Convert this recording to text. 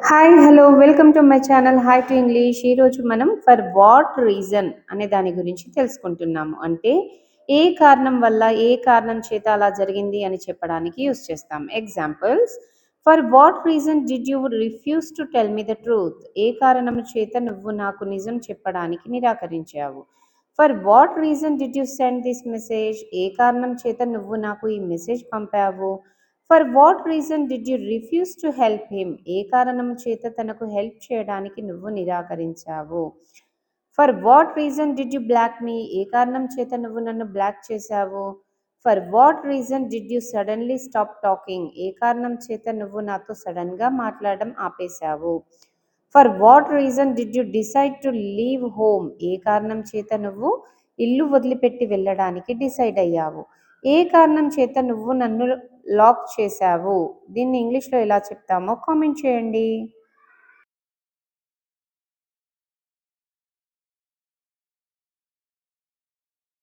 Hi hello welcome to my channel hi to English. ఈరోజు మనం for what reason అనే దాని గురించి తెలుసుకుంటున్నాము. అంటే ఏ కారణం వల్ల ఏ కారణం చేత అలా జరిగింది అని చెప్పడానికి యూస్ చేస్తాం. Examples: for what reason did you refuse to tell me the truth? ఏ కారణం చేత నువ్వు నాకు నిజం చెప్పడానికి నిరాకరించావు? For what reason did you send this message? ఏ కారణం చేత నువ్వు నాకు ఈ మెసేజ్ పంపావు? For what reason did you refuse to help him? ఏ కారణం చేత తనకు హెల్ప్ చేయడానికి నువ్వు నిరాకరించావు? For what reason did you block me? ఏ కారణం చేత నువ్వు నన్ను బ్లాక్ చేశావు? For what reason did you suddenly stop talking? ఏ కారణం చేత నువ్వు నాతో సడన్గా మాట్లాడడం ఆపేశావు? For what reason did you decide to leave home? ఏ కారణం చేత నువ్వు ఇల్లు వదిలిపెట్టి వెళ్ళడానికి డిసైడ్ అయ్యావు? ఏ కారణం చేత నువ్వు నన్ను లాక్ చేశావు? దీన్ని ఇంగ్లీష్లో ఎలా చెప్తామో కామెంట్ చేయండి.